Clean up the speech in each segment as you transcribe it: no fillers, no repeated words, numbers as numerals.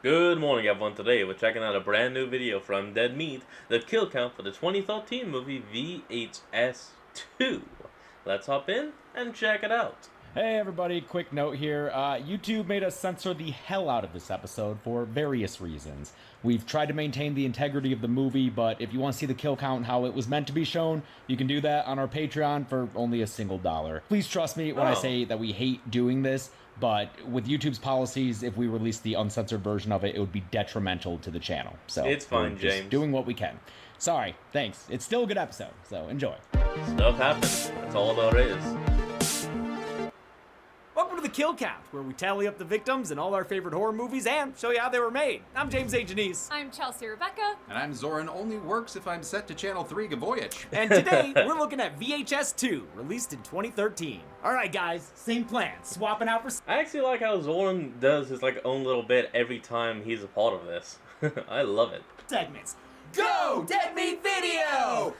Good morning, everyone. Today we're checking out a brand new video from Dead Meat, the kill count for the 2013 movie VHS 2. Let's hop in and check it out. Hey everybody, quick note here. YouTube made us censor the hell out of this episode for various reasons. We've tried to maintain the integrity of the movie, but if you want to see the kill count and how it was meant to be shown, you can do that on our Patreon for only $1. Please trust me when I say that we hate doing this, but with YouTube's policies, if we release the uncensored version of it, it would be detrimental to the channel. So It's fine, we're just James. doing what we can. Sorry, thanks. It's still a good episode, so enjoy. Stuff happens. That's all there is. Welcome to the Kill Count, where we tally up the victims in all our favorite horror movies and show you how they were made. I'm James A. Janice. I'm Chelsea Rebecca. And I'm Zoran, only works if I'm set to Channel 3 Gavoyich. And today, we're looking at VHS 2, released in 2013. Alright guys, same plan, swapping out for... I actually like how Zoran does his own little bit every time he's a part of this. I love it. segments. Go! Dead Meat Video!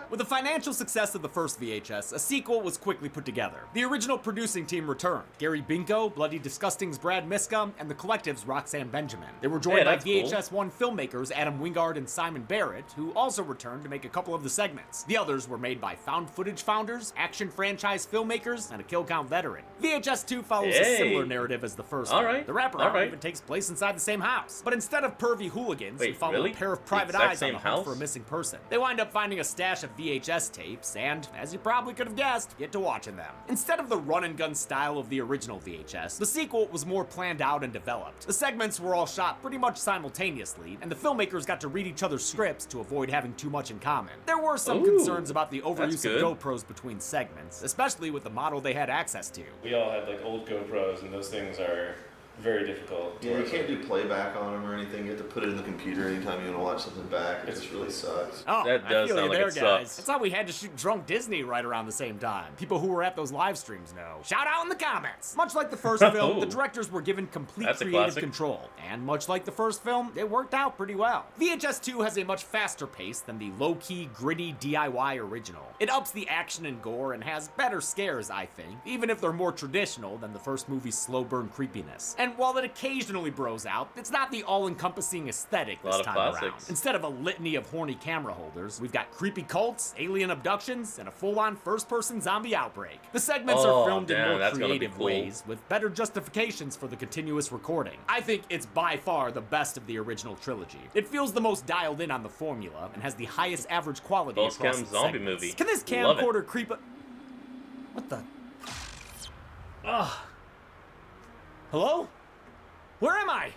With the financial success of the first VHS, a sequel was quickly put together. The original producing team returned. Gary Binko, Bloody Disgusting's Brad Miska, and the Collective's Roxanne Benjamin. They were joined by that's cool. VHS 1 filmmakers Adam Wingard and Simon Barrett, who also returned to make a couple of the segments. The others were made by found footage founders, action franchise filmmakers, and a kill count veteran. VHS 2 follows a similar narrative as the first one. Alright, The wraparound alright. even takes place inside the same house. But instead of pervy hooligans, we Wait, follow really? a pair of The private exact eyes on same the hunt house? for a missing person. They wind up finding a stash of VHS tapes and, as you probably could have guessed, get to watching them. Instead of the run-and-gun style of the original VHS, the sequel was more planned out and developed. The segments were all shot pretty much simultaneously, and the filmmakers got to read each other's scripts to avoid having too much in common. There were some Ooh, concerns about the overuse that's of good. GoPros between segments, especially with the model they had access to. We all have old GoPros, and those things are very difficult. to Yeah, you work can't with. do playback on them or anything. You have to put it in the computer anytime you want to watch something back. It just really sucks. Oh, That I does feel sound you like there, it guys. sucks. That's how we had to shoot Drunk Disney right around the same time. People who were at those live streams know. Shout out in the comments. Much like the first film, the directors were given complete That's a creative classic. control. And much like the first film, it worked out pretty well. VHS 2 has a much faster pace than the low-key, gritty DIY original. It ups the action and gore and has better scares, I think, even if they're more traditional than the first movie's slow burn creepiness. And while it occasionally bros out, it's not the all-encompassing aesthetic A lot this of time around. classics. Instead of a litany of horny camera holders, we've got creepy cults, alien abductions, and a full-on first-person zombie outbreak. The segments Oh, are filmed in damn, more that's gonna be creative cool. ways, with better justifications for the continuous recording. I think it's by far the best of the original trilogy. It feels the most dialed in on the formula, and has the highest average quality Ghost across Cam its zombie segments. movie. Can this Love it. camcorder creep a... What the... Ugh. Hello? Where am I?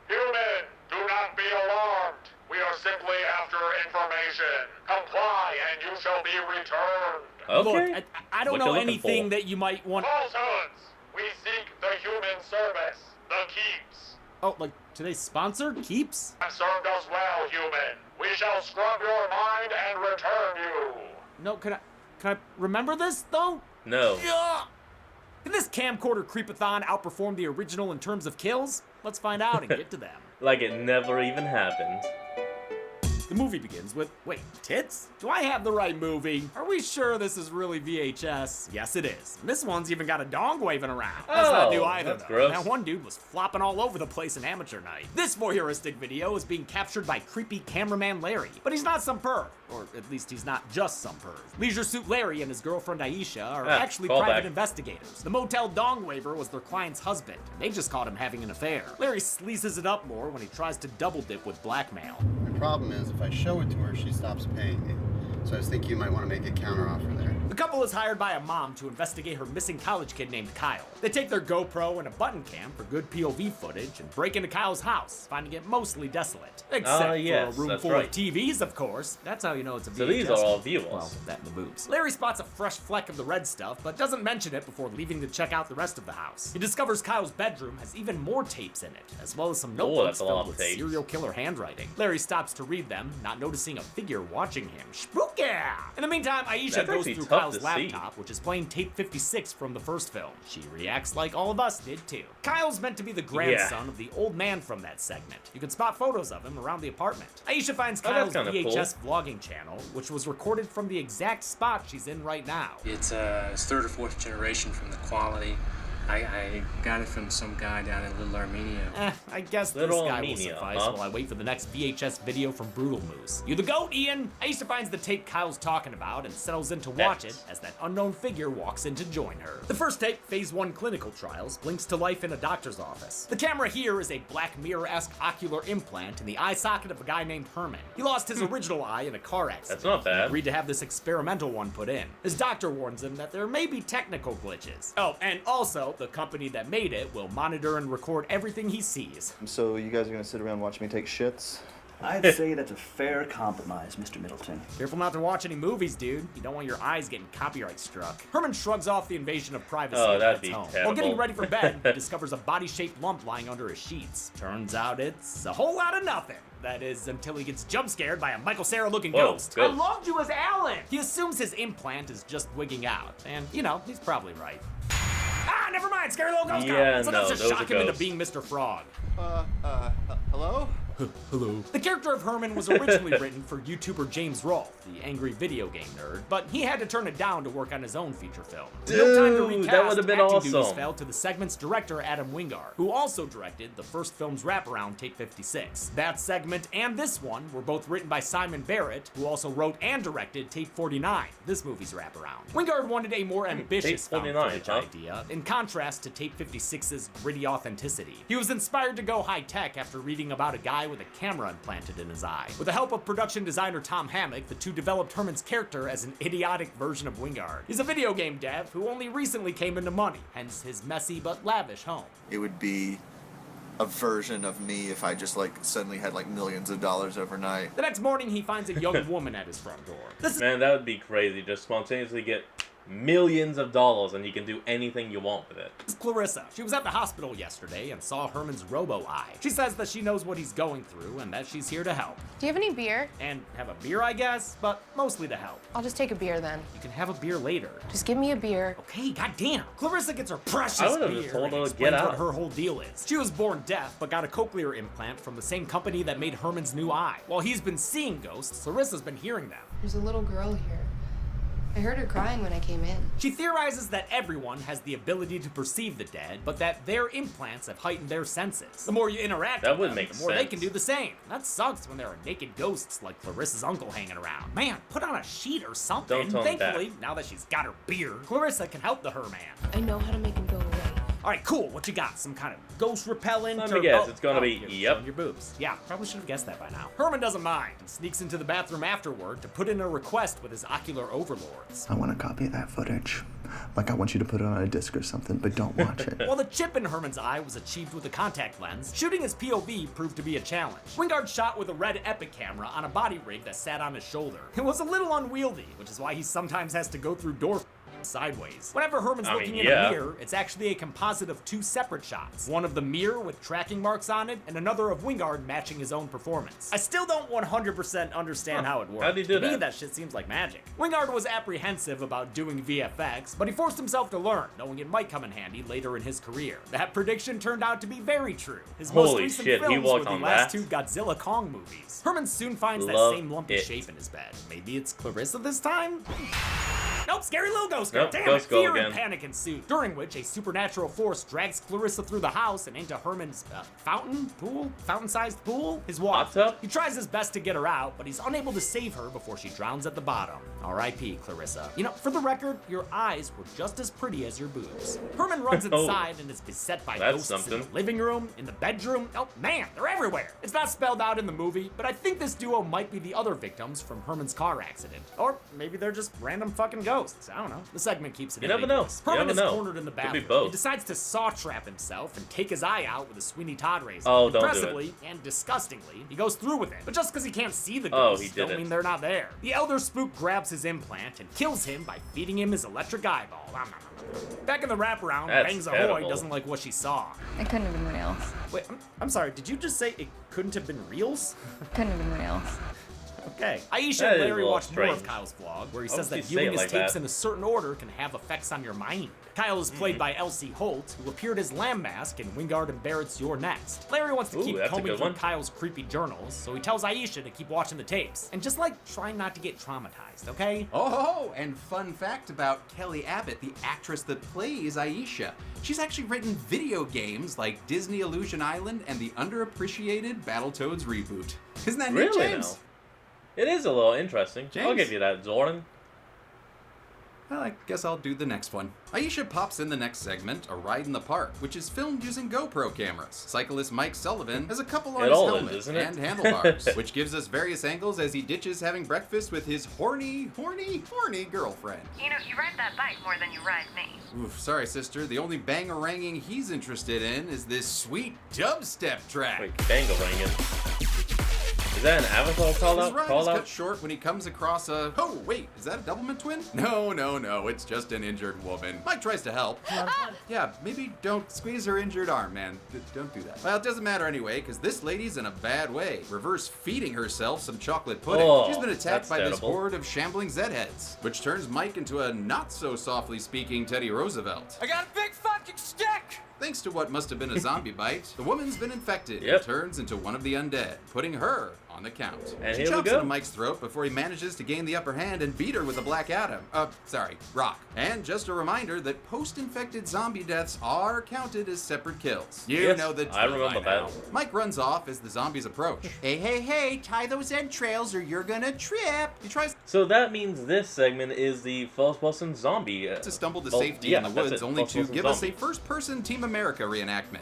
Human, do not be alarmed. We are simply after information. Comply and you shall be returned. Okay. Look, I don't What know you looking anything for? that you might want... Falsehoods. We seek the human service, the keeps. Oh, like today's sponsor, Keeps? Have served us well, human. We shall scrub your mind and return you. No, can I remember this, though? No. Ugh. Can this camcorder creepathon outperform the original in terms of kills? Let's find out and get to them. Like it never even happened. The movie begins with, wait, tits? Do I have the right movie? Are we sure this is really VHS? Yes, it is. And this one's even got a dong waving around. That's not new Oh, either, that's though. gross. That one dude was flopping all over the place in amateur night. This voyeuristic video is being captured by creepy cameraman Larry, but he's not some perv. Or at least he's not just some perv. Leisure Suit Larry and his girlfriend Aisha are actually callback. private investigators. The motel dong waver was their client's husband, and they just caught him having an affair. Larry sleazes it up more when he tries to double dip with blackmail. The problem is, if I show it to her, she stops paying me. So I was thinking you might want to make a counteroffer there. The couple is hired by a mom to investigate her missing college kid named Kyle. They take their GoPro and a button cam for good POV footage and break into Kyle's house, finding it mostly desolate. Except yes, for a room that's full right. of TVs, of course. That's how you know it's a VHS. So these are all film. viewers. Well, that and the boobs. Larry spots a fresh fleck of the red stuff, but doesn't mention it before leaving to check out the rest of the house. He discovers Kyle's bedroom has even more tapes in it, as well as some notebooks that's a lot filled of with tapes. serial killer handwriting. Larry stops to read them, not noticing a figure watching him. Spooky! In the meantime, Aisha That's goes actually through tough Kyle's to see. laptop, which is playing tape 56 from the first film. She reacts like all of us did too. Kyle's meant to be the grandson of the old man from that segment. You can spot photos of him around the apartment. Aisha finds Oh, Kyle's that's kinda VHS vlogging channel, which was recorded from the exact spot she's in right now. It's his third or fourth generation from the quality. I got it from some guy down in Little Armenia. I guess Little this guy Armenia, will suffice huh? while I wait for the next VHS video from Brutal Moose. You the goat, Ian? Aisha finds the tape Kyle's talking about and settles in to watch it as that unknown figure walks in to join her. The first tape, Phase 1 clinical trials, blinks to life in a doctor's office. The camera here is a Black Mirror-esque ocular implant in the eye socket of a guy named Herman. He lost his original eye in a car accident. That's not bad. He agreed to have this experimental one put in. His doctor warns him that there may be technical glitches. Oh, and also, the company that made it will monitor and record everything he sees. So you guys are gonna sit around and watch me take shits? I'd say that's a fair compromise, Mr. Middleton. Careful not to watch any movies, dude. You don't want your eyes getting copyright struck. Herman shrugs off the invasion of privacy Oh, at that'd his be home. terrible. While getting ready for bed, he discovers a body-shaped lump lying under his sheets. Turns out it's a whole lot of nothing. That is, until he gets jump-scared by a Michael Cera-looking Whoa, ghost. ghost. I loved you as Alan! He assumes his implant is just wigging out. And, you know, he's probably right. Ah, never mind, scary little ghost Yeah, girl. So let's no, just those shock are him into ghosts. being Mr. Frog. Hello? Hello. The character of Herman was originally written for YouTuber James Rolfe, the angry video game nerd, but he had to turn it down to work on his own feature film. No time to Dude, recast, that would've been acting duties awesome. fell to the segment's director Adam Wingard, who also directed the first film's wraparound Tape 56. That segment and this one were both written by Simon Barrett, who also wrote and directed Tape 49, this movie's wraparound. Wingard wanted a more ambitious Tape found 49, footage huh? idea, in contrast to Tape 56's gritty authenticity. He was inspired to go high-tech after reading about a guy with a camera implanted in his eye. With the help of production designer Tom Hammock, the two developed Herman's character as an idiotic version of Wingard. He's a video game dev who only recently came into money, hence his messy but lavish home. It would be a version of me if I just like suddenly had like millions of dollars overnight. The next morning, he finds a young woman at his front door. This is Man, that would be crazy. Just spontaneously get millions of dollars and you can do anything you want with it. Clarissa. She was at the hospital yesterday and saw Herman's robo-eye. She says that she knows what he's going through and that she's here to help. Do you have any beer? And have a beer, I guess, but mostly to help. I'll just take a beer then. You can have a beer later. Just give me a beer. Okay, goddamn. Clarissa gets her precious I would've beer just told and her to explains get what out. her whole deal is. She was born deaf, but got a cochlear implant from the same company that made Herman's new eye. While he's been seeing ghosts, Clarissa's been hearing them. There's a little girl here. I heard her crying when I came in. She theorizes that everyone has the ability to perceive the dead, but that their implants have heightened their senses. The more you interact That with would them, make the more they sense. can do the same. That sucks when there are naked ghosts like Clarissa's uncle hanging around. Man, put on a sheet or something. Don't tell him that. Thankfully, now that she's got her beer, Clarissa can help the Herman. I know how to make him go away. All right, cool. What you got? Some kind of ghost repellent? Let or- me guess, it's gonna be, you're yep. showing your boobs. Yeah, probably should have guessed that by now. Herman doesn't mind and sneaks into the bathroom afterward to put in a request with his ocular overlords. I want a copy of that footage. Like, I want you to put it on a disc or something, but don't watch it. While the chip in Herman's eye was achieved with a contact lens, shooting his POV proved to be a challenge. Wingard shot with a red Epic camera on a body rig that sat on his shoulder. It was a little unwieldy, which is why he sometimes has to go through door sideways. Whenever Herman's I mean, looking in yeah. a mirror, it's actually a composite of two separate shots. One of the mirror with tracking marks on it, and another of Wingard matching his own performance. I still don't 100% understand how it works. How'd he do To me, that? that shit seems like magic. Wingard was apprehensive about doing VFX, but he forced himself to learn, knowing it might come in handy later in his career. That prediction turned out to be very true. His most Holy recent shit, he films were walked the on last that? two Godzilla Kong movies. Herman soon finds Love that same lumpy it. shape in his bed. Maybe it's Clarissa this time? Nope, scary little ghost girl. Nope, Damn ghost it, girl fear again. and panic ensued. During which a supernatural force drags Clarissa through the house and into Herman's fountain-sized pool. His water. Hot tub? He tries his best to get her out, but he's unable to save her before she drowns at the bottom. R.I.P. Clarissa. You know, for the record, your eyes were just as pretty as your boobs. Herman runs Oh. inside and is beset by That's ghosts in something. the living room, in the bedroom. Oh man, they're everywhere. It's not spelled out in the movie, but I think this duo might be the other victims from Herman's car accident. Or maybe they're just random fucking ghosts. I don't know. The segment keeps it You never know. ambiguous. You Herman never is know. cornered in the Could be bathroom. both. He decides to saw trap himself and take his eye out with a Sweeney Todd razor. Oh, don't do it. Impressively and disgustingly, he goes through with it. But just because he can't see the Oh, ghosts he did don't it. mean they're not there. The elder spook grabs his implant and kills him by feeding him his electric eyeball. Back in the wraparound, That's Bangs Ahoy terrible. doesn't like what she saw. It couldn't have been reals. Wait, I'm sorry, did you just say it couldn't have been reals? Couldn't have been reals. Okay. Aisha That and is a Larry little watched more of strange. Kyle's vlog, where he Why says would that he say viewing it his like tapes that? in a certain order can have effects on your mind. Kyle is played by Elsie Holt, who appeared as Lamb Mask in Wingard and Barrett's You're Next. Larry wants to Ooh, keep that's a combing good through one. Kyle's creepy journals, so he tells Aisha to keep watching the tapes. And just like trying not to get traumatized, okay? Oh, and fun fact about Kelly Abbott, the actress that plays Aisha. She's actually written video games like Disney Illusion Island and the underappreciated Battletoads reboot. Isn't that neat, Really James? now? It is a little interesting. I'll James? give you that, Jordan. Well, I guess I'll do the next one. Aisha pops in the next segment, A Ride in the Park, which is filmed using GoPro cameras. Cyclist Mike Sullivan has a couple on It his all is, helmet isn't it? and handlebars, which gives us various angles as he ditches having breakfast with his horny girlfriend. You know, you ride that bike more than you ride me. Oof, sorry, sister. The only bang-a-ranging he's interested in is this sweet dubstep track. Wait, bangaranging. Is that an Avatar call His out? ride Call is out? cut short when he comes across a... Oh, wait, is that a Doublemint twin? No, it's just an injured woman. Mike tries to help. Yeah, maybe don't squeeze her injured arm, man. Don't do that. Well, it doesn't matter anyway, because this lady's in a bad way. Reverse feeding herself some chocolate pudding. Oh, She's been attacked that's by this terrible. horde of shambling Zed-heads, which turns Mike into a not-so-softly speaking Teddy Roosevelt. I got a big fucking stick! Thanks to what must have been a zombie bite, the woman's been infected Yep. and turns into one of the undead, putting her on the count. And She here we chomps go. into Mike's throat before he manages to gain the upper hand and beat her with a Black Adam. Rock. And just a reminder that post-infected zombie deaths are counted as separate kills. You Yes, know the I drill remember by now. that. Mike runs off as the zombies approach. Hey, tie those entrails or you're gonna trip. He tries So that means this segment is the First Person Zombie. to stumble to well, safety yeah, in the that's woods, it, only First to Person give us a Zombie. first-person Team America reenactment.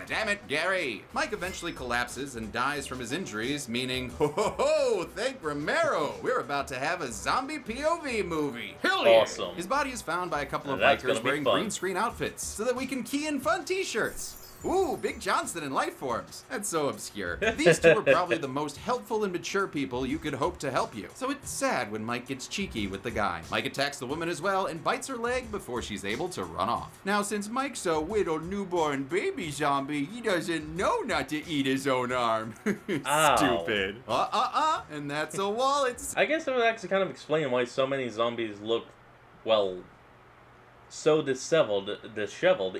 Damn it, Gary. Mike eventually collapses and dies from his injuries, meaning, ho, thank Romero. We're about to have a zombie POV movie. Hell yeah. Awesome. His body is found by a couple of That's gonna bikers be wearing fun. green screen outfits so that we can key in fun t-shirts. Ooh, Big Johnston in life forms. That's so obscure. These two are probably the most helpful and mature people you could hope to help you. So it's sad when Mike gets cheeky with the guy. Mike attacks the woman as well and bites her leg before she's able to run off. Now, since Mike's a little newborn baby zombie, he doesn't know not to eat his own arm. Ow. Stupid. And that's a wallet. I guess it would actually kind of explain why so many zombies look, well, so disheveled,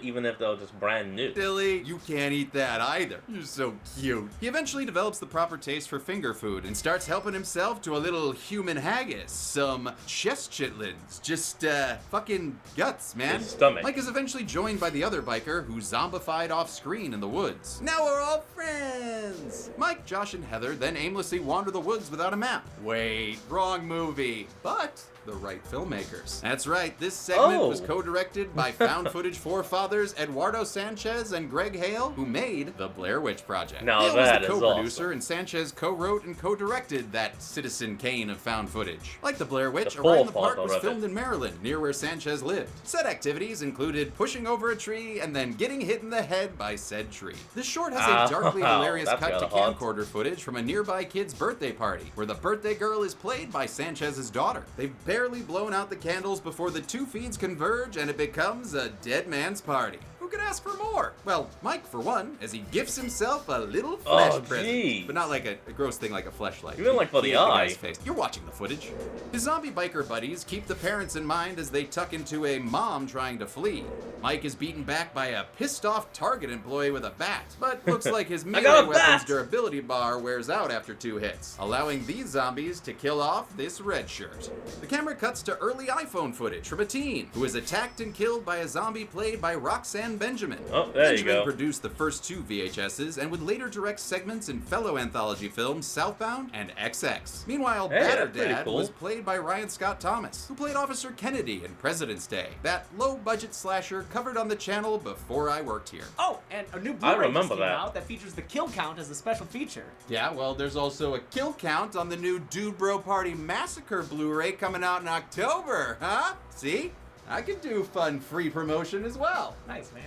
even if they're just brand new. Silly, you can't eat that either. You're so cute. He eventually develops the proper taste for finger food and starts helping himself to a little human haggis, some chest chitlins, just fucking guts, man. His stomach. Mike is eventually joined by the other biker who zombified off screen in the woods. Now we're all friends. Mike, Josh, and Heather then aimlessly wander the woods without a map. Wait, wrong movie. But the right filmmakers. That's right, this segment was co-directed by found footage forefathers Eduardo Sanchez and Greg Hale, who made The Blair Witch Project. Now Hale that was is the co-producer, and Sanchez co-wrote and co-directed that Citizen Kane of found footage. Like The Blair Witch, The A Ride in the Park forefather was of it. filmed in Maryland, near where Sanchez lived. Set activities included pushing over a tree and then getting hit in the head by said tree. This short has a darkly hilarious that's cut to kinda hot. camcorder footage from a nearby kid's birthday party, where the birthday girl is played by Sanchez's daughter. They've barely blown out the candles before the two feeds converge and it becomes a dead man's party. Who could ask for more? Well, Mike, for one, as he gifts himself a little flesh present. geez. But not like a gross thing like a fleshlight. You mean like for He the ate eye. guy's face. You're watching the footage. His zombie biker buddies keep the parents in mind as they tuck into a mom trying to flee. Mike is beaten back by a pissed-off Target employee with a bat, but looks like his I melee got a weapon's bat! durability bar wears out after 2 hits, allowing these zombies to kill off this red shirt. The camera cuts to early iPhone footage from a teen who is attacked and killed by a zombie played by Roxanne Benjamin. Oh, there you Benjamin go. produced the first 2 VHSs and would later direct segments in fellow anthology films Southbound and XX. Meanwhile, Hey, Batter that's pretty Dad cool. was played by Ryan Scott Thomas, who played Officer Kennedy in President's Day, that low-budget slasher covered on the channel before I worked here. Oh, and a new I Blu-ray just remember came that. out that features the kill count as a special feature. Yeah, well, there's also a kill count on the new Dude Bro Party Massacre Blu-ray coming out in October, huh? See? I can do fun free promotion as well. Nice, man.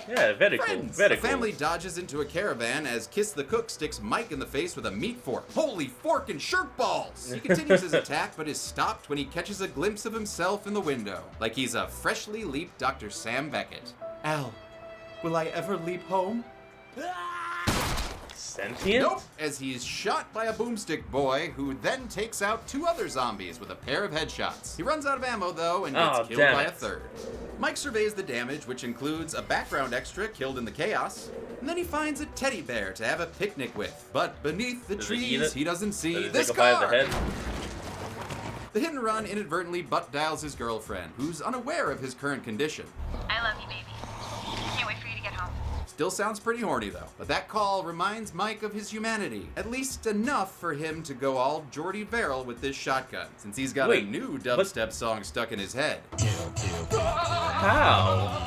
Yeah, very cool. Friends. Very The cool. family dodges into a caravan as Kiss the Cook sticks Mike in the face with a meat fork. Holy fork and shirt balls! He continues his attack, but is stopped when he catches a glimpse of himself in the window, like he's a freshly leaped Dr. Sam Beckett. Al, will I ever leap home? sentient? Nope, as he's shot by a boomstick boy who then takes out 2 other zombies with a pair of headshots. He runs out of ammo though and gets killed by a third. Mike surveys the damage, which includes a background extra killed in the chaos, and then he finds a teddy bear to have a picnic with. But beneath the trees, he doesn't see this car. The hit and run inadvertently butt dials his girlfriend, who's unaware of his current condition. I love you, baby. Can't wait for you to get home. Still sounds pretty horny though. But that call reminds Mike of his humanity. At least enough for him to go all Jordy Verrill with this shotgun, since he's got a new dubstep song stuck in his head. How?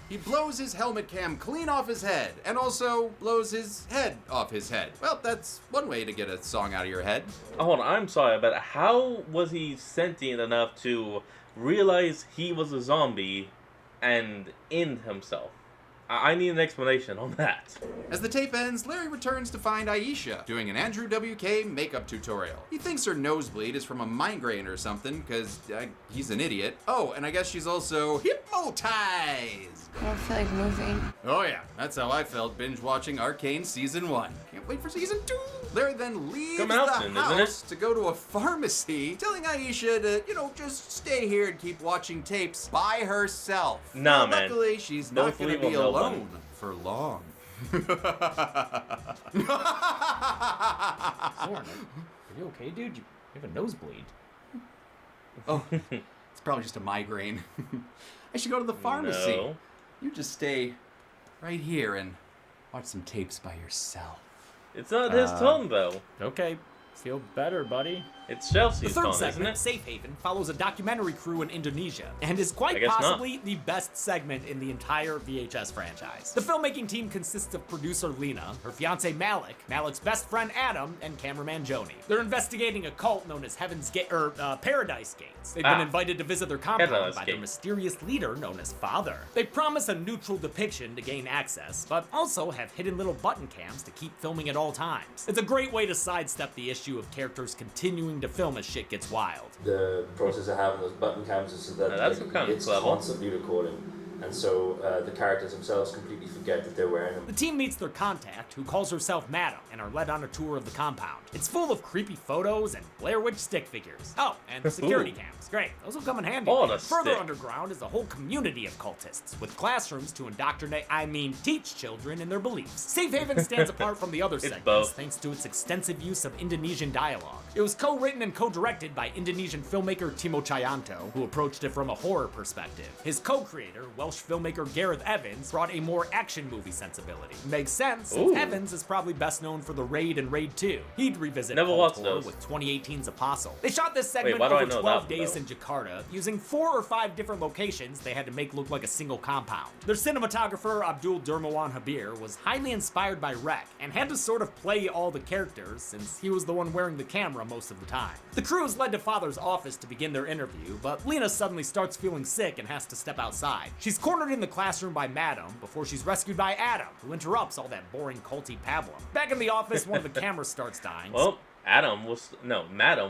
He blows his helmet cam clean off his head, and also blows his head off his head. Well, that's one way to get a song out of your head. Hold on, I'm sorry, but how was he sentient enough to realize he was a zombie and end himself? I need an explanation on that. As the tape ends, Larry returns to find Aisha doing an Andrew WK makeup tutorial. He thinks her nosebleed is from a migraine or something, because he's an idiot. Oh, and I guess she's also hypnotized. I don't feel like moving. Oh yeah, that's how I felt binge watching Arcane Season 1. Can't wait for Season 2. Larry then leaves the house to go to a pharmacy, telling Aisha to, just stay here and keep watching tapes by herself. Nah, man. Luckily, she's not going to be alone for long. Are you okay, dude? You have a nosebleed. Oh, it's probably just a migraine. I should go to the pharmacy. No. You just stay right here and watch some tapes by yourself. It's not his tongue, though. Okay. Feel better, buddy. It's Chelsea's The third tongue, segment, isn't it? Safe Haven, follows a documentary crew in Indonesia and is quite possibly the best segment in the entire VHS franchise. The filmmaking team consists of producer Lena, her fiance Malik, Malik's best friend Adam, and cameraman Joni. They're investigating a cult known as Paradise Gates. They've been invited to visit their compound by their mysterious leader known as Father. They promise a neutral depiction to gain access, but also have hidden little button cams to keep filming at all times. It's a great way to sidestep the issue of characters continuing to film as shit gets wild. The process of having those button cams is so that it's constantly recording. And so the characters themselves completely forget that they're wearing them. The team meets their contact, who calls herself Madam, and are led on a tour of the compound. It's full of creepy photos and Blair Witch stick figures. Oh, and security cams. Great, those will come in handy. Further underground is a whole community of cultists, with classrooms to teach children in their beliefs. Safe Haven stands apart from the other segments thanks to its extensive use of Indonesian dialogue. It was co-written and co-directed by Indonesian filmmaker Timo Chayanto, who approached it from a horror perspective. His co-creator, Welsh filmmaker Gareth Evans, brought a more action movie sensibility. Makes sense, since Evans is probably best known for The Raid and Raid 2. He'd revisit Cold War with 2018's Apostle. They shot this segment over 12 days in Jakarta, using 4 or 5 different locations they had to make look like a single compound. Their cinematographer, Abdul Dermawan Habir, was highly inspired by Rec, and had to sort of play all the characters, since he was the one wearing the camera most of the time. The crew is led to Father's office to begin their interview, but Lena suddenly starts feeling sick and has to step outside. She's cornered in the classroom by Madam, before she's rescued by Adam, who interrupts all that boring culty pablum. Back in the office, one of the cameras starts dying. Well, Madam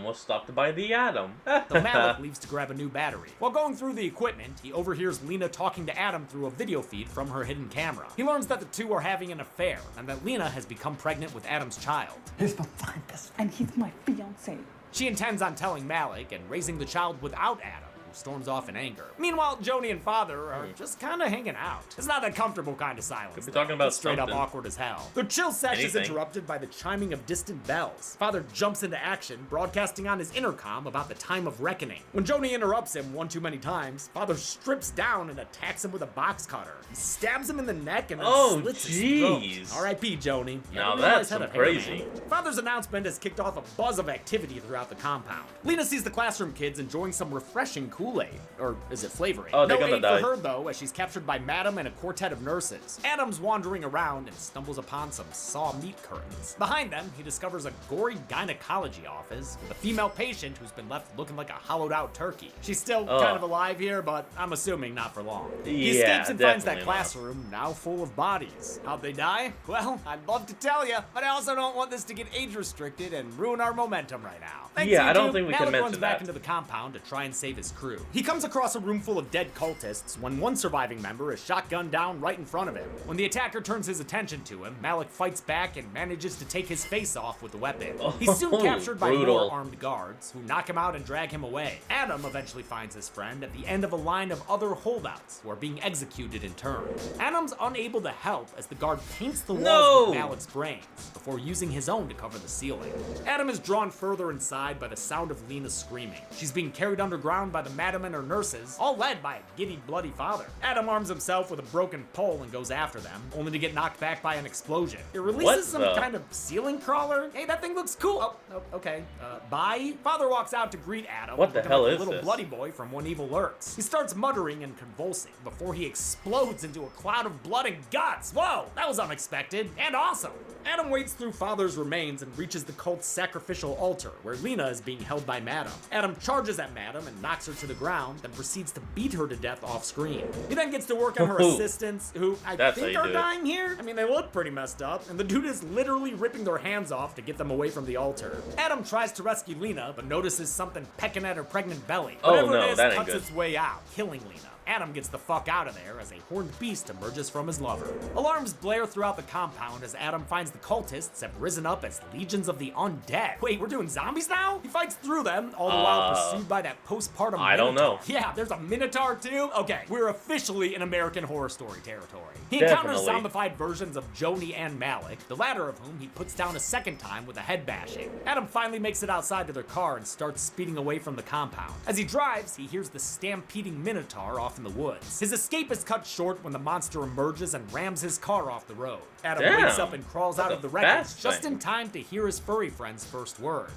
was stopped by the Atom. The Malik leaves to grab a new battery. While going through the equipment, he overhears Lena talking to Adam through a video feed from her hidden camera. He learns that the two are having an affair, and that Lena has become pregnant with Adam's child. He's my friend, and he's my fiancé. She intends on telling Malik and raising the child without Adam, who storms off in anger. Meanwhile, Joni and Father are just kind of hanging out. It's not that comfortable kind of silence. Could be talking about it's straight something. up awkward as hell. Their chill sesh is interrupted by the chiming of distant bells. Father jumps into action, broadcasting on his intercom about the time of reckoning. When Joni interrupts him one too many times, Father strips down and attacks him with a box cutter. He stabs him in the neck and then slits his throat. R.I.P. Joni. Now that's some crazy. Father's announcement has kicked off a buzz of activity throughout the compound. Lena sees the classroom kids enjoying some refreshing Kool-Aid. Or is it flavoring? Oh, they're no gonna aid die. for her, though, as she's captured by Madam and a quartet of nurses. Adam's wandering around and stumbles upon some saw meat curtains. Behind them, he discovers a gory gynecology office with a female patient who's been left looking like a hollowed-out turkey. She's still kind of alive here, but I'm assuming not for long. He escapes and finds that classroom now full of bodies. How'd they die? Well, I'd love to tell you, but I also don't want this to get age-restricted and ruin our momentum right now. Thanks, Yeah, I don't YouTube. think we can Malik mention runs back that. into the compound to try and save his crew. crew. He comes across a room full of dead cultists when one surviving member is shotgunned down right in front of him. When the attacker turns his attention to him, Malik fights back and manages to take his face off with the weapon. He's soon captured by more armed guards, who knock him out and drag him away. Adam eventually finds his friend at the end of a line of other holdouts who are being executed in turn. Adam's unable to help as the guard paints the walls with Malik's brains before using his own to cover the ceiling. Adam is drawn further inside by the sound of Lena screaming. She's being carried underground by the madam and her nurses, all led by a giddy, bloody father. Adam arms himself with a broken pole and goes after them, only to get knocked back by an explosion. It releases some kind of ceiling crawler. Hey, that thing looks cool. Oh, okay. Bye. Father walks out to greet Adam. What the hell is little this? Bloody boy from When Evil Lurks. He starts muttering and convulsing before he explodes into a cloud of blood and guts. Whoa, that was unexpected and awesome. Adam wades through Father's remains and reaches the cult's sacrificial altar, where Lena is being held by Madam. Adam charges at Madam and knocks her to the ground, then proceeds to beat her to death off screen. He then gets to work on her assistants, who I think are dying here. I mean, they look pretty messed up, and the dude is literally ripping their hands off to get them away from the altar. Adam tries to rescue Lena, but notices something pecking at her pregnant belly. Whatever it is, that ain't cuts good. its way out, killing Lena. Adam gets the fuck out of there as a horned beast emerges from his lover. Alarms blare throughout the compound as Adam finds the cultists have risen up as legions of the undead. Wait, we're doing zombies now? He fights through them, all the while pursued by that postpartum I don't Minotaur. know. Yeah, there's a Minotaur too? Okay, we're officially in American Horror Story territory. He encounters zombified versions of Joni and Malik, the latter of whom he puts down a second time with a head bashing. Adam finally makes it outside to their car and starts speeding away from the compound. As he drives, he hears the stampeding Minotaur off in the woods. His escape is cut short when the monster emerges and rams his car off the road. Adam wakes up and crawls out of the wreckage just in time to hear his furry friend's first word.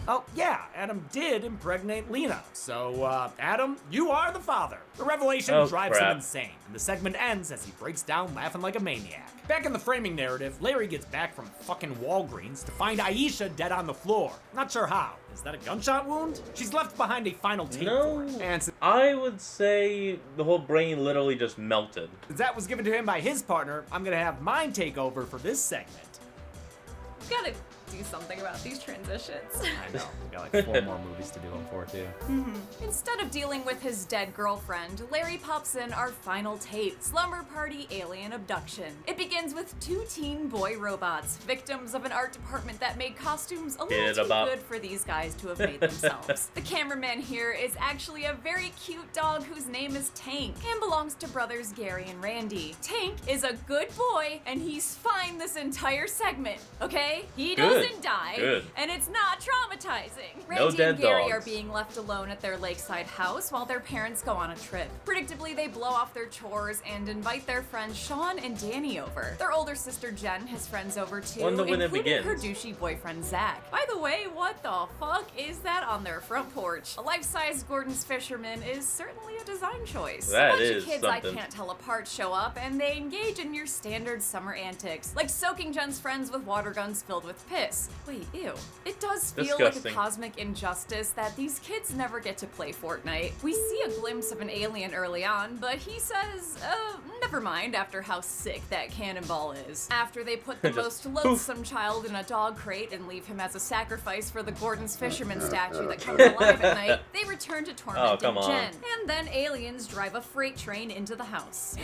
Oh, yeah, Adam did impregnate Lena. So, Adam, you are the father. The revelation drives him insane, and the segment ends as he breaks down laughing like a maniac. Back in the framing narrative, Larry gets back from fucking Walgreens to find Aisha dead on the floor. Not sure how. Is that a gunshot wound? She's left behind a final tape for him. And I would say the whole brain literally just melted. that was given to him by his partner. I'm gonna have mine take over for this segment. Gotta do something about these transitions. I know. We got like 4 more movies to do them for, too. Instead of dealing with his dead girlfriend, Larry pops in our final tape, Slumber Party Alien Abduction. It begins with 2 teen boy robots, victims of an art department that made costumes a little too good for these guys to have made themselves. The cameraman here is actually a very cute dog whose name is Tank and belongs to brothers Gary and Randy. Tank is a good boy and he's fine this entire segment, okay? He doesn't die, and it's not traumatizing. Randy and Gary are being left alone at their lakeside house while their parents go on a trip. Predictably, they blow off their chores and invite their friends Sean and Danny over. Their older sister Jen has friends over too, including her douchey boyfriend Zach. By the way, what the fuck is that on their front porch? A life-size Gordon's Fisherman is certainly a design choice. A bunch of kids I can't tell apart show up, and they engage in your standard summer antics, like soaking Jen's friends with water guns filled with piss. Wait, ew. It does feel like a cosmic injustice that these kids never get to play Fortnite. We see a glimpse of an alien early on, but he says, never mind after how sick that cannonball is. After they put the most loathsome child in a dog crate and leave him as a sacrifice for the Gordon's Fisherman statue that comes alive at night, they return to tormenting Jen. And then aliens drive a freight train into the house.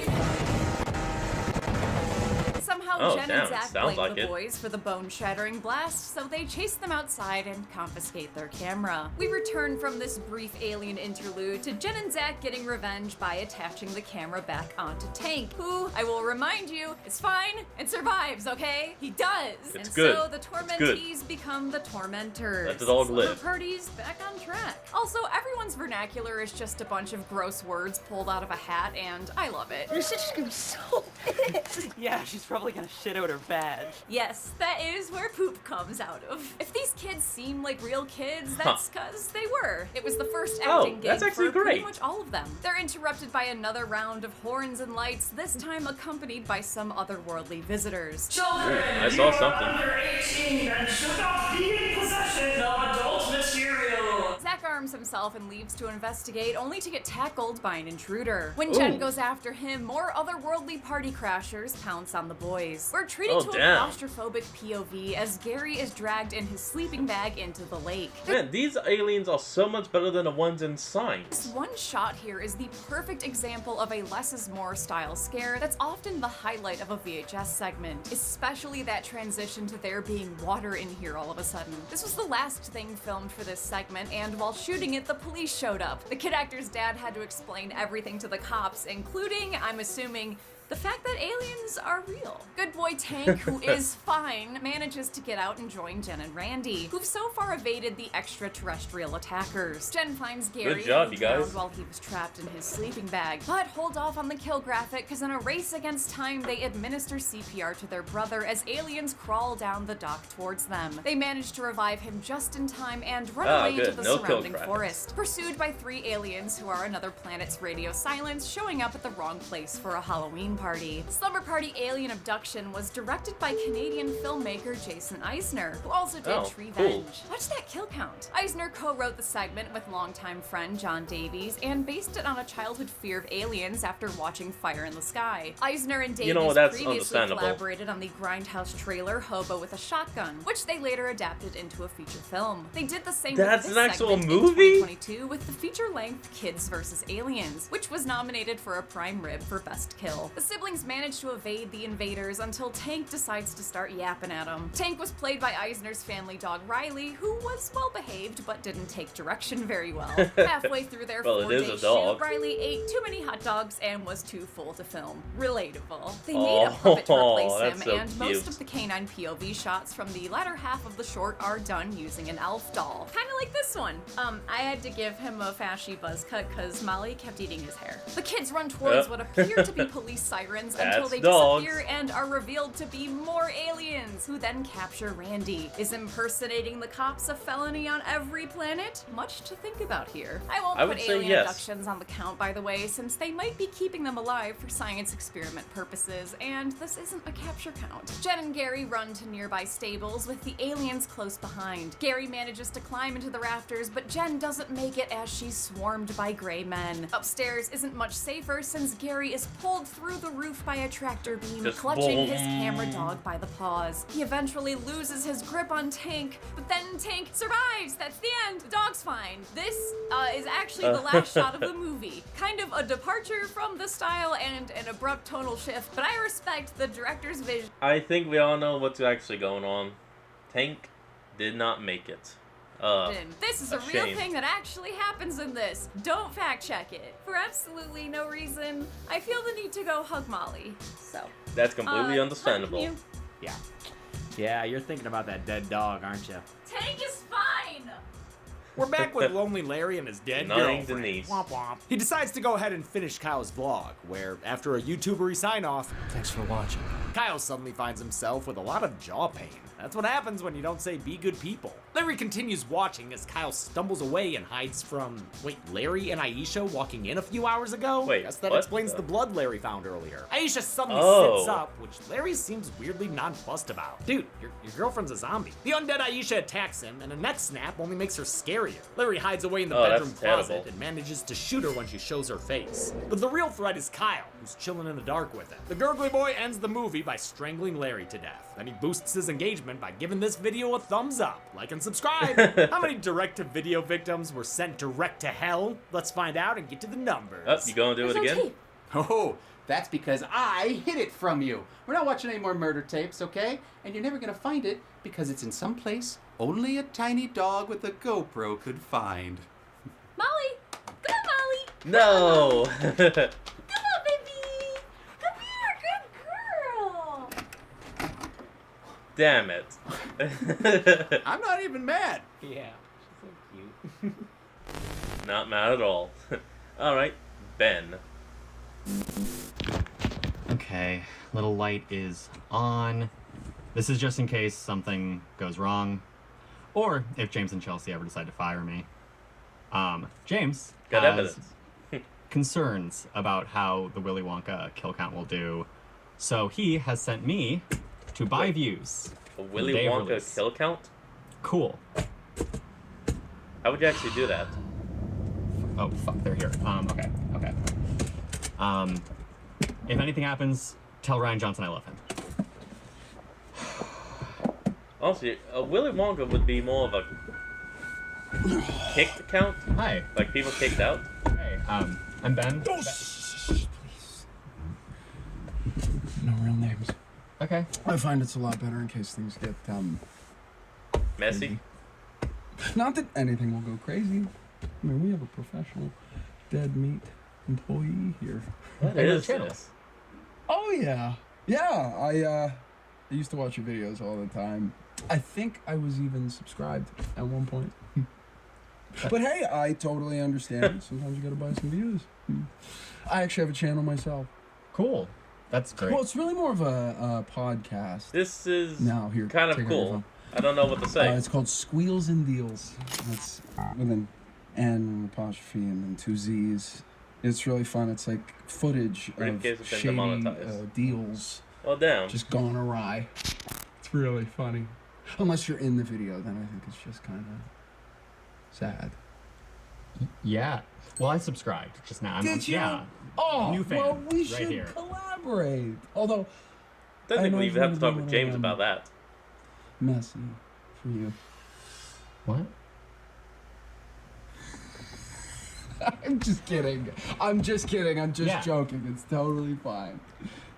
Somehow Jen and Zach blame the boys for the bone-shattering blast, so they chase them outside and confiscate their camera. We return from this brief alien interlude to Jen and Zach getting revenge by attaching the camera back onto Tank, who, I will remind you, is fine and survives, okay? He does! So the tormentees become the tormentors. Let the dog live. Slumber Party's back on track. Also, everyone's vernacular is just a bunch of gross words pulled out of a hat, and I love it. Your sister's gonna be so pissed. Yeah, she's probably gonna shit out her badge. Yes, that is where poop comes out of. If these kids seem like real kids, that's because they were. It was the first acting gig for pretty much all of them. They're interrupted by another round of horns and lights, this time accompanied by some otherworldly visitors. Children, I saw something. Under 18 and should not be in possession of adult material. Zach arms himself and leaves to investigate, only to get tackled by an intruder. When Jen goes after him, more otherworldly party crashers pounce on the boys. We're treated to a claustrophobic POV as Gary is dragged in his sleeping bag into the lake. Man, these aliens are so much better than the ones in Signs. This one shot here is the perfect example of a less is more style scare that's often the highlight of a VHS segment, especially that transition to there being water in here all of a sudden. This was the last thing filmed for this segment, and while shooting it, the police showed up. The kid actor's dad had to explain everything to the cops, including, I'm assuming, the fact that aliens are real. Good boy Tank, who is fine, manages to get out and join Jen and Randy, who've so far evaded the extraterrestrial attackers. Jen finds Gary drowned while he was trapped in his sleeping bag, but hold off on the kill graphic, because in a race against time, they administer CPR to their brother as aliens crawl down the dock towards them. They manage to revive him just in time and run away to the surrounding forest, pursued by 3 aliens who are another planet's radio silence, showing up at the wrong place for a Halloween party. Slumber Party Alien Abduction was directed by Canadian filmmaker Jason Eisner, who also did Treevenge. Watch that kill count. Eisner co-wrote the segment with longtime friend John Davies and based it on a childhood fear of aliens after watching Fire in the Sky. Eisner and Davies previously collaborated on the Grindhouse trailer Hobo with a Shotgun, which they later adapted into a feature film. They did the same with this segment in 2022 with the feature-length Kids vs. Aliens, which was nominated for a Prime Rib for Best Kill. The siblings manage to evade the invaders until Tank decides to start yapping at them. Tank was played by Eisner's family dog Riley, who was well-behaved but didn't take direction very well. Halfway through their 4-day shoot, Riley ate too many hot dogs and was too full to film. Relatable. They made a puppet to replace him, and most of the canine POV shots from the latter half of the short are done using an elf doll. Kinda like this one. I had to give him a fashy buzz cut because Molly kept eating his hair. The kids run towards what appear to be police sirens until they disappear and are revealed to be more aliens, who then capture Randy. Is impersonating the cops a felony on every planet? Much to think about here. I won't put alien abductions on the count, by the way, since they might be keeping them alive for science experiment purposes, and this isn't a capture count. Jen and Gary run to nearby stables with the aliens close behind. Gary manages to climb into the rafters, but Jen doesn't make it as she's swarmed by gray men. Upstairs isn't much safer since Gary is pulled through the roof by a tractor beam, clutching his camera dog by the paws. He eventually loses his grip on Tank, but then Tank survives. That's the end. The dog's fine. This is actually the last shot of the movie. Kind of a departure from the style and an abrupt tonal shift, but I respect the director's vision. I think we all know what's actually going on. Tank did not make it. This is a real thing that actually happens in this. Don't fact check it. For absolutely no reason, I feel the need to go hug Molly. So that's completely understandable. Yeah, you're thinking about that dead dog, aren't you? Tank is fine. We're back with Lonely Larry and his dead girlfriend. Womp womp. He decides to go ahead and finish Kyle's vlog, where after a YouTubery sign-off, thanks for watching, Kyle suddenly finds himself with a lot of jaw pain. That's what happens when you don't say be good people. Larry continues watching as Kyle stumbles away and hides from, wait, Larry and Aisha walking in a few hours ago? Wait, guess that what? explains the blood Larry found earlier. Aisha suddenly sits up, which Larry seems weirdly nonplussed about. Dude, your girlfriend's a zombie. The undead Aisha attacks him, and a neck snap only makes her scarier. Larry hides away in the bedroom closet and manages to shoot her when she shows her face. But the real threat is Kyle, who's chilling in the dark with him. The Gurgly Boy ends the movie by strangling Larry to death. Then he boosts his engagement by giving this video a thumbs up. Like and subscribe. How many direct-to-video victims were sent direct to hell? Let's find out and get to the numbers. Oh, you gonna do it again? Oh, that's because I hid it from you. We're not watching any more murder tapes, okay? And you're never gonna find it because it's in some place only a tiny dog with a GoPro could find. Molly! Come on, Molly! No! Come on, baby! Come here, good girl! Damn it. I'm not even mad. Yeah, she's so cute. Not mad at all. Alright, Ben. Okay, little light is on. This is just in case something goes wrong, or if James and Chelsea ever decide to fire me. James got evidence. Concerns about how the Willy Wonka kill count will do, so he has sent me to buy views. A Willy Wonka kill count? Cool. How would you actually do that? Oh, fuck, they're here. Okay. If anything happens, tell Ryan Johnson I love him. Honestly, Willy Wonka would be more of a kicked account. Hi. Like people kicked out. Hey, I'm Ben. No real names. Okay. I find it's a lot better in case things get Messy. Not that anything will go crazy. I mean, we have a professional dead meat employee here. What is this? Oh yeah, yeah. I used to watch your videos all the time. I think I was even subscribed at one point. But hey, I totally understand. Sometimes you gotta buy some views. I actually have a channel myself. Cool. That's great. Well, it's really more of a podcast. This is now here kind of take cool. I don't know what to say. It's called Squeals and Deals. That's with an N, an apostrophe, and then 2 Z's. It's really fun. It's like footage of shady deals. Well, damn. Just gone awry. It's really funny. Unless you're in the video, then I think it's just kind of sad. Yeah. Well, I subscribed just now. Did you? Yeah. Oh, New fan. well, we right should here. collaborate. Although, Don't think know we it's even have to gonna talk be with one of James them. about that. Messy for you. What? I'm just kidding. I'm just joking. It's totally fine.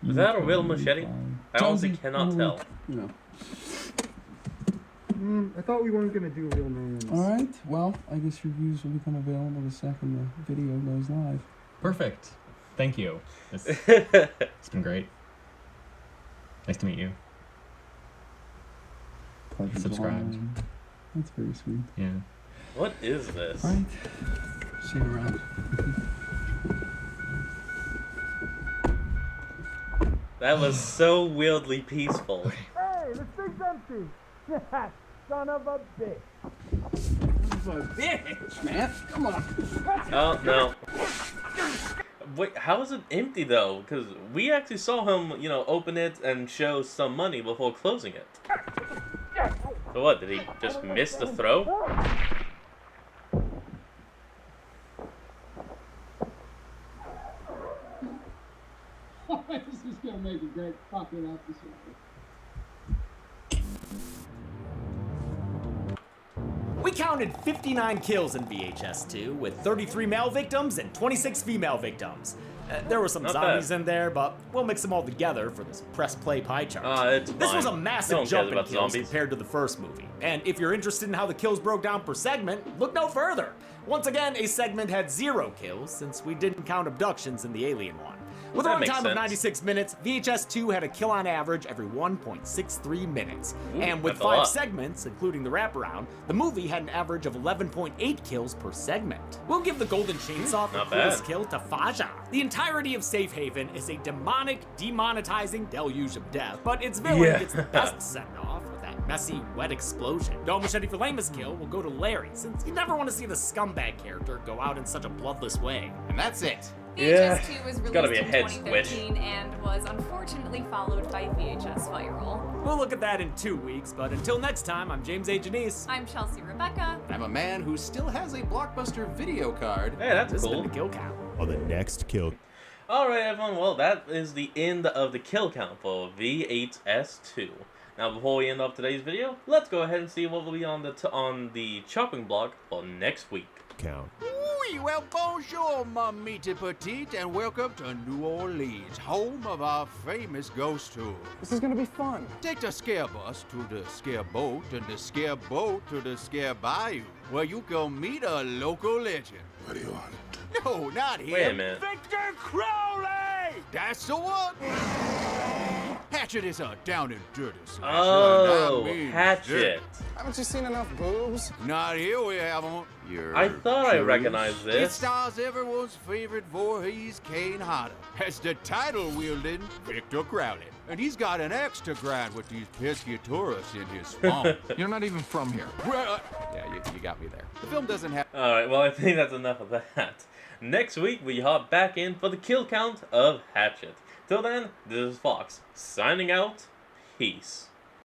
Is that a real machete? I honestly cannot tell. No. I thought we weren't gonna do real names. All right. Well, I guess your views will become available the second the video goes live. Perfect. Thank you. It's been great. Nice to meet you. Pleasure's Subscribed. all mine. That's very sweet. Yeah. What is this? All right. See you around. That was so weirdly peaceful. Hey, this thing's empty. Son of a bitch. Son of a bitch, man. Come on. Oh, no. Wait, how is it empty, though? Because we actually saw him, open it and show some money before closing it. So what, did he just miss the throw? This is gonna make a great fucking episode. We counted 59 kills in VHS 2, with 33 male victims and 26 female victims. There were some Not zombies bad. in there, but we'll mix them all together for this press play pie chart. It's This was a fine. massive No one jump cares in about kills zombies. compared to the first movie. And if you're interested in how the kills broke down per segment, look no further. Once again, a segment had 0 kills, since we didn't count abductions in the Alien one. With a That makes runtime of sense. 96 minutes, VHS 2 had a kill on average every 1.63 minutes. Ooh, and with that's a 5 lot. segments, including the wraparound, the movie had an average of 11.8 kills per segment. We'll give the Golden Chainsaw the Not coolest bad. kill to Faja. The entirety of Safe Haven is a demonic, demonetizing deluge of death, but its villain Yeah. gets the best send-off with that messy, wet explosion. Dome Machete for lamest kill will go to Larry, since you never want to see the scumbag character go out in such a bloodless way. And that's it. VHS 2 was it's gotta released be a in head squish. 2013 and was unfortunately followed by VHS Viral. We'll look at that in 2 weeks, but until next time, I'm James A. Janice. I'm Chelsea Rebecca. I'm a man who still has a Blockbuster video card. Hey, that's This has cool. been the Kill Count. On the next Kill. Alright, everyone, well, that is the end of the kill count for V8S2. Now, before we end off today's video, let's go ahead and see what will be on the chopping block for next week. Count. Oui, well, bonjour, mamita petite, and welcome to New Orleans, home of our famous ghost tour. This is gonna be fun. Take the scare bus to the scare boat, and the scare boat to the scare bayou, where you can meet a local legend. What do you want? No, not him. Wait a minute. Victor Crowley! That's the one! Hatchet is a down and dirty slasher. Oh, and I mean Hatchet. dirty. Haven't you seen enough boobs? Not here we haven't. I thought I recognized It this. stars everyone's favorite Voorhees Kane Hodder as the title-wielding Victor Crowley. And he's got an axe to grind with these pesky tourists in his swamp. You're not even from here. Yeah, you got me there. The film doesn't have... Alright, well, I think that's enough of that. Next week, we hop back in for the kill count of Hatchet. Till then, this is Fox, signing out. Peace.